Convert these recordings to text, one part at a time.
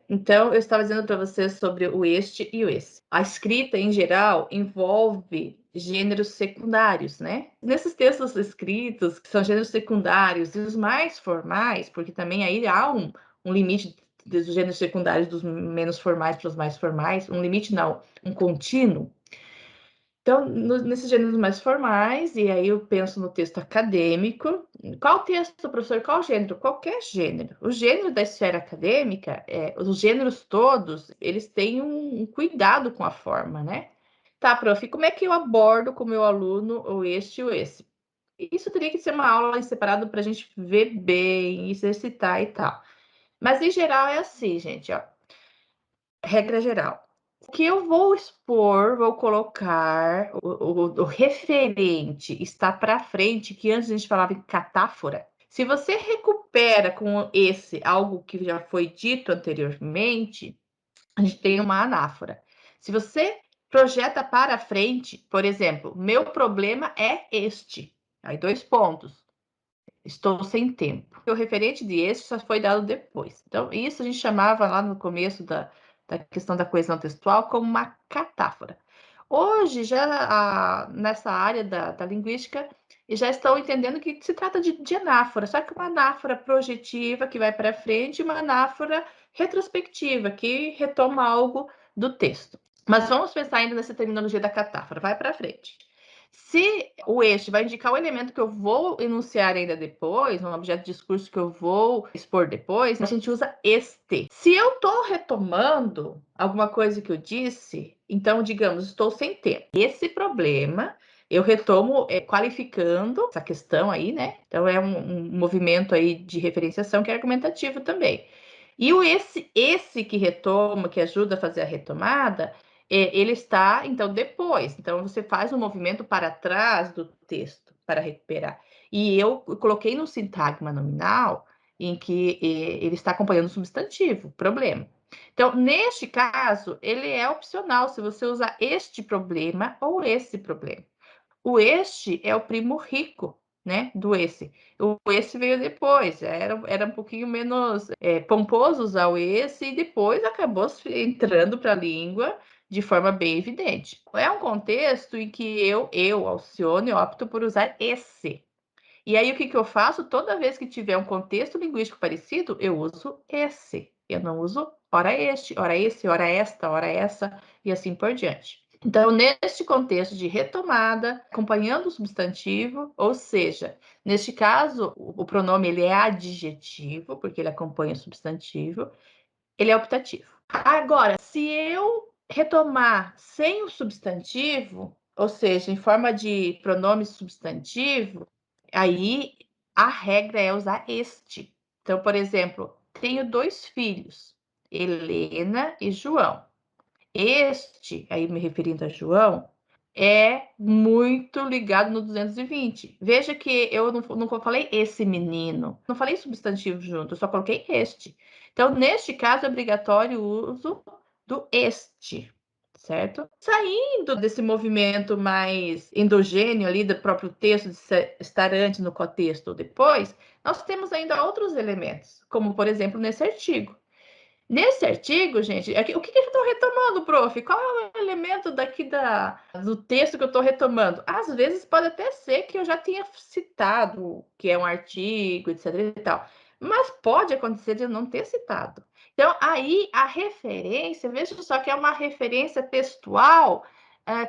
Então, eu estava dizendo para você sobre o este e o esse. A escrita, em geral, envolve gêneros secundários, né? Nesses textos escritos, que são gêneros secundários, e os mais formais, porque também aí há um limite dos gêneros secundários dos menos formais para os mais formais, um limite não, um contínuo. Então, nesses gêneros mais formais, e aí eu penso no texto acadêmico. Qual texto, professor? Qual gênero? Qualquer gênero. O gênero da esfera acadêmica, os gêneros todos, eles têm um cuidado com a forma, né? Tá, prof, como é que eu abordo com o meu aluno o este e o esse? Isso teria que ser uma aula em separado para a gente ver bem, exercitar e tal. Mas, em geral, é assim, gente, ó. Regra geral. O que eu vou expor, vou colocar o referente está para frente, que antes a gente falava em catáfora. Se você recupera com esse algo que já foi dito anteriormente, a gente tem uma anáfora. Se você projeta para frente, por exemplo, meu problema é este. Aí 2 pontos. Estou sem tempo. O referente de este só foi dado depois. Então, isso a gente chamava lá no começo da questão da coesão textual como uma catáfora. Hoje, já nessa área da linguística, já estão entendendo que se trata de anáfora, só que uma anáfora projetiva que vai para frente e uma anáfora retrospectiva que retoma algo do texto. Mas vamos pensar ainda nessa terminologia da catáfora, vai para frente. Se o eixo vai indicar o elemento que eu vou enunciar ainda depois, um objeto de discurso que eu vou expor depois, a gente usa este. Se eu estou retomando alguma coisa que eu disse, então, digamos, estou sem tempo. Esse problema eu retomo qualificando essa questão aí, né? Então, é um movimento aí de referenciação que é argumentativo também. E o esse que retoma, que ajuda a fazer a retomada, ele está, então, depois. Então, você faz um movimento para trás do texto para recuperar. E eu coloquei no sintagma nominal em que ele está acompanhando o substantivo, problema. Então, neste caso, ele é opcional se você usar este problema ou esse problema. O este é o primo rico, né, do esse. O esse veio depois, era um pouquinho menos pomposo usar o esse e depois acabou entrando para a língua de forma bem evidente. É um contexto em que eu Alcione, opto por usar esse. E aí, o que eu faço? Toda vez que tiver um contexto linguístico parecido, eu uso esse. Eu não uso ora este, ora esse, ora esta, ora essa, e assim por diante. Então, neste contexto de retomada, acompanhando o substantivo, ou seja, neste caso, o pronome ele é adjetivo, porque ele acompanha o substantivo, ele é optativo. Agora, se eu retomar sem o substantivo, ou seja, em forma de pronome substantivo, aí a regra é usar este. Então, por exemplo, tenho 2 filhos, Helena e João. Este, aí me referindo a João, é muito ligado no 220. Veja que eu não falei esse menino, não falei substantivo junto, eu só coloquei este. Então, neste caso, é obrigatório o uso do este, certo? Saindo desse movimento mais endogêneo ali do próprio texto, de estar antes no contexto ou depois, nós temos ainda outros elementos, como, por exemplo, nesse artigo. Nesse artigo, gente, o que eu estou retomando, prof? Qual é o elemento daqui do texto que eu estou retomando? Às vezes pode até ser que eu já tenha citado que é um artigo, etc e tal, mas pode acontecer de eu não ter citado. Então, aí a referência, veja só que é uma referência textual,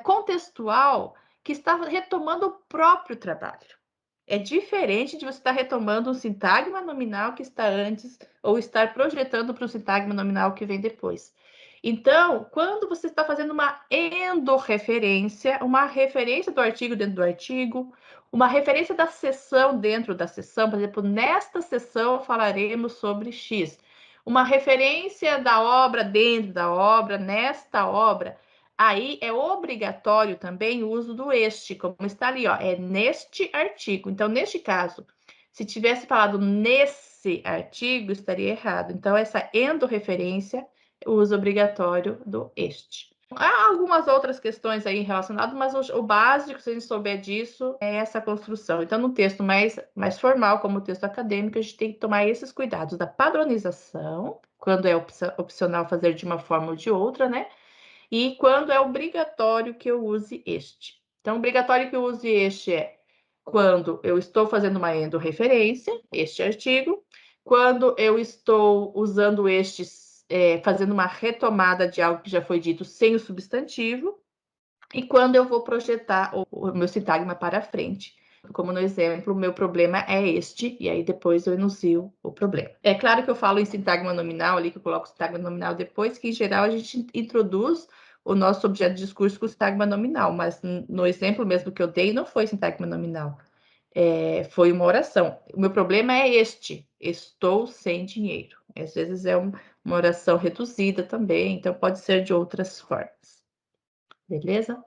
contextual, que está retomando o próprio trabalho. É diferente de você estar retomando um sintagma nominal que está antes ou estar projetando para o sintagma nominal que vem depois. Então, quando você está fazendo uma endorreferência, uma referência do artigo dentro do artigo, uma referência da seção dentro da seção, por exemplo, nesta seção falaremos sobre X. Uma referência da obra dentro da obra, nesta obra, aí é obrigatório também o uso do este, como está ali, ó, é neste artigo. Então, neste caso, se tivesse falado nesse artigo, estaria errado. Então, essa endorreferência, o uso obrigatório do este. Há algumas outras questões aí relacionadas, mas o básico, se a gente souber disso, é essa construção. Então, no texto mais formal, como o texto acadêmico, a gente tem que tomar esses cuidados da padronização, quando é opcional fazer de uma forma ou de outra, né? E quando é obrigatório que eu use este. Então, obrigatório que eu use este é quando eu estou fazendo uma endorreferência, este artigo, quando eu estou usando estes, fazendo uma retomada de algo que já foi dito sem o substantivo, e quando eu vou projetar o meu sintagma para frente. Como no exemplo, o meu problema é este, e aí depois eu enuncio o problema. É claro que eu falo em sintagma nominal ali, que eu coloco o sintagma nominal depois, que em geral a gente introduz o nosso objeto de discurso com sintagma nominal, mas no exemplo mesmo que eu dei, não foi sintagma nominal. Foi uma oração. O meu problema é este: estou sem dinheiro. Às vezes é uma oração reduzida também, então pode ser de outras formas. Beleza?